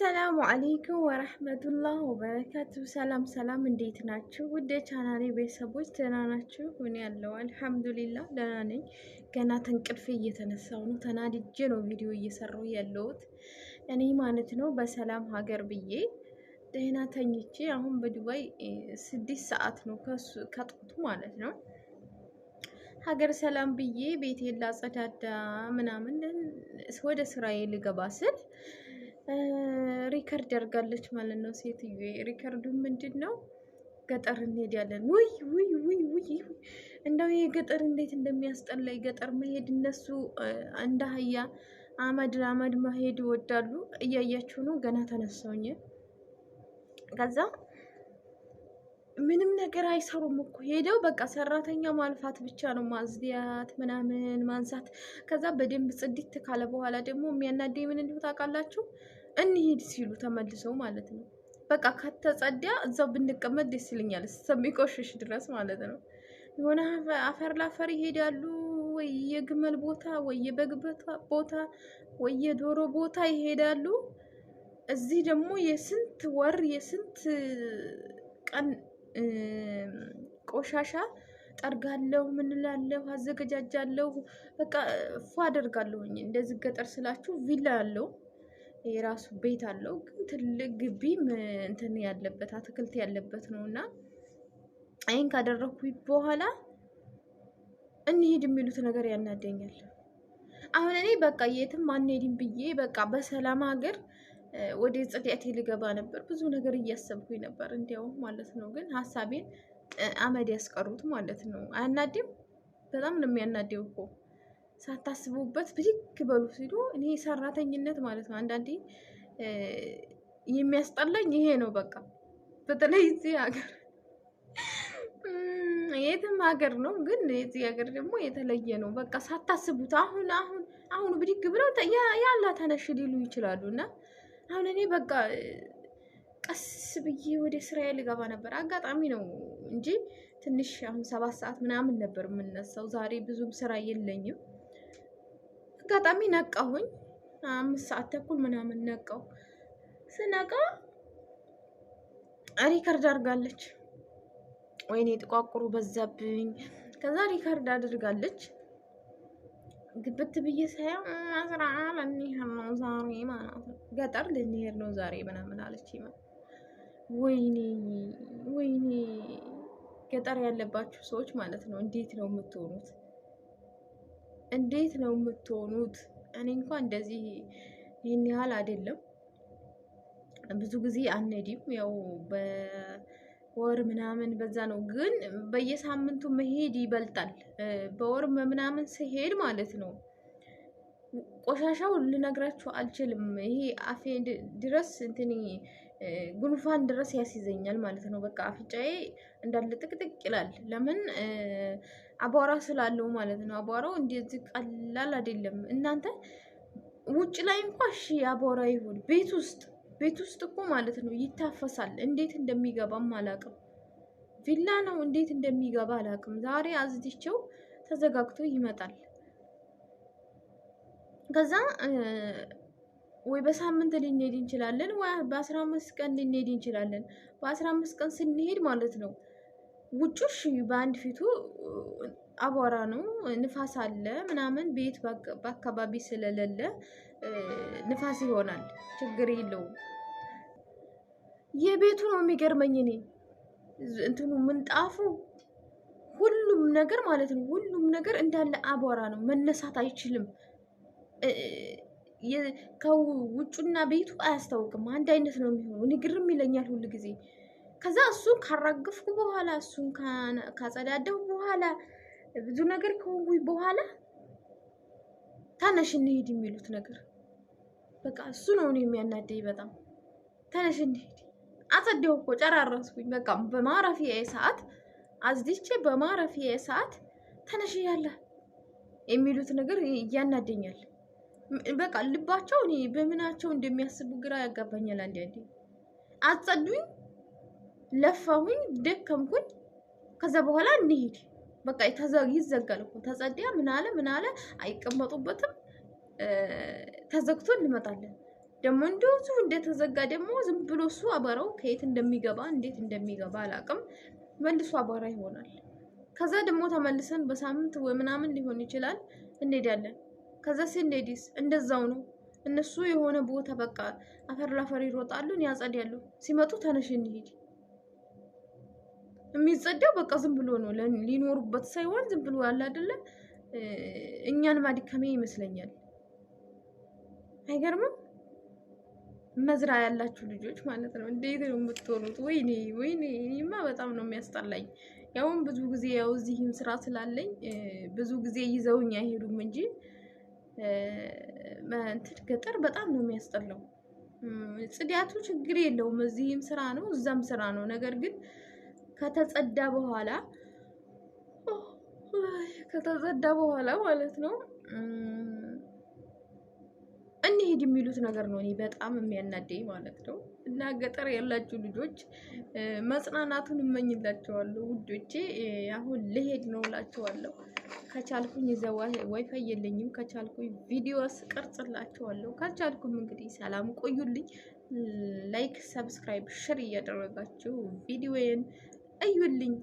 አሰላሙ አለይኩም ወረህመቱላህ ወበረካቱ። ሰላም ሰላም፣ እንዴት ናችሁ? ውድ የቻናሌ ቤተሰቦች ደህና ናችሁ? እኔ ያለው አልሐምዱሊላህ ደህና ነኝ። ገና ተንቅልፌ እየተነሳው ነው። ተናድጄ ነው ቪዲዮ እየሰራሁ ያለሁት እኔ ማለት ነው። በሰላም ሀገር ብዬ ደህና ተኝቼ አሁን በዱባይ 6 ሰዓት ነው ከጠዋቱ ማለት ነው። ሀገር ሰላም ብዬ ቤቴን ላጸዳዳ ምናምን ወደ ስራዬ ልገባ ስል ሪከርድ ያርጋለች ማለት ነው ሴትዮ። ሪከርዱ ምንድን ነው? ገጠር እንሄዳለን። ውይ ውይ ውይ ውይ! እንደው ይሄ ገጠር እንዴት እንደሚያስጠላ ገጠር መሄድ። እነሱ እንደ አህያ አመድ አመድ መሄድ ይወዳሉ። እያያችሁ ነው። ገና ተነሳውኝ። ከዛ ምንም ነገር አይሰሩም እኮ ሄደው በቃ ሰራተኛ ማልፋት ብቻ ነው፣ ማጽዳት ምናምን ማንሳት። ከዛ በደንብ ጽድት ካለ በኋላ ደግሞ የሚያናደኝ ምን እንደሆነ ታውቃላችሁ? እንሂድ ሲሉ ተመልሰው ማለት ነው። በቃ ከተጸዳ እዛው ብንቀመጥ ደስ ይለኛል እስከሚቆሽሽ ድረስ ማለት ነው። የሆነ አፈር ላፈር ይሄዳሉ፣ ወይ የግመል ቦታ ወይ የበግ ቦታ ወይ የዶሮ ቦታ ይሄዳሉ። እዚህ ደግሞ የስንት ወር የስንት ቀን ቆሻሻ ጠርጋለሁ፣ ምን እላለሁ፣ አዘገጃጃለሁ። በቃ ፏ አደርጋለሁኝ። እንደዚህ ገጠር ስላችሁ ቪላ ያለው የራሱ ቤት አለው፣ ግን ትልቅ ግቢ እንትን ያለበት አትክልት ያለበት ነው። እና ይህን ካደረኩኝ በኋላ እንሂድ የሚሉት ነገር ያናደኛል። አሁን እኔ በቃ የትም አንሄድም ብዬ በቃ በሰላም ሀገር ወደ ጽዳቴ ልገባ ነበር። ብዙ ነገር እያሰብኩኝ ነበር እንዲያውም ማለት ነው። ግን ሀሳቤን አመድ ያስቀሩት ማለት ነው። አያናድም? በጣም ነው የሚያናደው እኮ ሳታስቡበት ብድግ በሉ ሲሉ። እኔ ሰራተኝነት ማለት ነው አንዳንዴ የሚያስጠላኝ ይሄ ነው። በቃ በተለይ እዚህ ሀገር የትም ሀገር ነው፣ ግን የዚህ ሀገር ደግሞ የተለየ ነው። በቃ ሳታስቡት አሁን ብድግ ብለው ያላ ተነሽ ሊሉ ይችላሉ። እና አሁን እኔ በቃ ቀስ ብዬ ወደ ስራዬ ልገባ ነበር። አጋጣሚ ነው እንጂ ትንሽ አሁን 7 ሰዓት ምናምን ነበር የምነሳው። ዛሬ ብዙም ስራ የለኝም። አጋጣሚ ነቃሁኝ። 5 ሰዓት ተኩል ምናምን ነቃው። ስነቃ ሪከርድ አድርጋለች። ወይኔ ጥቋቁሩ በዛብኝ። ከዛ ሪከርድ አድርጋለች። ግብት ብዬ ሳይሆን አስራ ልንሄድ ነው ዛሬ ማለት ነው፣ ገጠር ልንሄድ ነው ዛሬ ምናምን አለች። ወይኔ ወይኔ! ገጠር ያለባችሁ ሰዎች ማለት ነው እንዴት ነው የምትሆኑት? እንዴት ነው የምትሆኑት? እኔ እንኳን እንደዚህ ይህን ያህል አይደለም። ብዙ ጊዜ አንሄድም፣ ያው በወር ምናምን በዛ ነው። ግን በየሳምንቱ መሄድ ይበልጣል። በወር ምናምን ስሄድ ማለት ነው ቆሻሻው ልነግራችሁ አልችልም። ይሄ አፌ ድረስ እንትን ጉንፋን ድረስ ያስይዘኛል ማለት ነው። በቃ አፍንጫዬ እንዳለ ጥቅጥቅ ይላል። ለምን? አቧራ ስላለው ማለት ነው። አቧራው እንደዚህ ቀላል አይደለም እናንተ። ውጭ ላይ እንኳን እሺ አቧራ ይሁን፣ ቤት ውስጥ እኮ ማለት ነው ይታፈሳል። እንዴት እንደሚገባም አላውቅም። ቪላ ነው እንዴት እንደሚገባ አላውቅም። ዛሬ አዝድቼው ተዘጋግቶ ይመጣል። ከዛ ወይ በሳምንት ልንሄድ እንችላለን፣ ወይ በ15 ቀን ልንሄድ እንችላለን። በ15 ቀን ስንሄድ ማለት ነው ውጭሽ በአንድ ፊቱ አቧራ ነው፣ ንፋስ አለ ምናምን። ቤት በአካባቢ ስለሌለ ንፋስ ይሆናል፣ ችግር የለውም። የቤቱ ነው የሚገርመኝ እኔ እንትኑ ምንጣፉ፣ ሁሉም ነገር ማለት ነው ሁሉም ነገር እንዳለ አቧራ ነው። መነሳት አይችልም። ከውጩና ቤቱ አያስታውቅም፣ አንድ አይነት ነው የሚሆነው። ንግርም ይለኛል ሁሉ ጊዜ። ከዛ እሱን ካራገፍኩ በኋላ እሱን ካጸዳደው በኋላ ብዙ ነገር ከሆንኩኝ በኋላ ተነሽ እንሂድ የሚሉት ነገር በቃ እሱ ነው እኔ የሚያናደኝ በጣም። ተነሽ እንሂድ፣ አጸደው እኮ ጨራረስኩኝ። በቃ በማረፊያ ሰዓት አዝዲቼ በማረፊያ ሰዓት ተነሽ ያለ የሚሉት ነገር እያናደኛል። በቃ ልባቸው እኔ በምናቸው እንደሚያስቡ ግራ ያጋባኛል። አንዴ አጸዱኝ፣ ለፋሁኝ፣ ደከምኩኝ። ከዛ በኋላ እንሂድ በቃ ይዘጋል እኮ ተጸዲያ ምን አለ አይቀመጡበትም። ተዘግቶ እንመጣለን። ደግሞ እንደዚሁ እንደተዘጋ ደግሞ ዝም ብሎ እሱ አቧራው ከየት እንደሚገባ እንዴት እንደሚገባ አላውቅም። መልሶ አቧራ ይሆናል። ከዛ ደግሞ ተመልሰን በሳምንት ወይ ምናምን ሊሆን ይችላል እንሄዳለን። ከዛ ስንሄድስ እንደዛው ነው። እነሱ የሆነ ቦታ በቃ አፈር ላፈር ይሮጣሉ፣ ያጸዳሉ። ሲመጡ ተነሽ እንሂድ። የሚጸዳው በቃ ዝም ብሎ ነው፣ ሊኖሩበት ሳይሆን ዝም ብሎ ያለ አይደለ እኛን ማድከሜ ይመስለኛል። አይገርምም? መዝራ ያላችሁ ልጆች ማለት ነው እንዴት ነው የምትሆኑት? ወይኔ ወይኔ፣ እኔማ በጣም ነው የሚያስጠላኝ። ያውም ብዙ ጊዜ ያው እዚህም ስራ ስላለኝ ብዙ ጊዜ ይዘውኝ አይሄዱም እንጂ እንትን ገጠር በጣም ነው የሚያስጠላው። ጽዳቱ ችግር የለውም፣ እዚህም ስራ ነው እዛም ስራ ነው። ነገር ግን ከተጸዳ በኋላ ማለት ነው እንሂድ የሚሉት ነገር ነው እኔ በጣም የሚያናደኝ ማለት ነው። እና ገጠር ያላችሁ ልጆች መጽናናቱን እመኝላቸዋለሁ ውዶቼ። አሁን ልሄድ ነው እላቸዋለሁ። ከቻልኩኝ እዛው ዋይፋይ የለኝም፣ ከቻልኩኝ ቪዲዮስ ቀርጽላቸዋለሁ። ካልቻልኩም እንግዲህ ሰላም ቆዩልኝ። ላይክ፣ ሰብስክራይብ፣ ሼር እያደረጋችሁ ቪዲዮዬን እዩልኝ።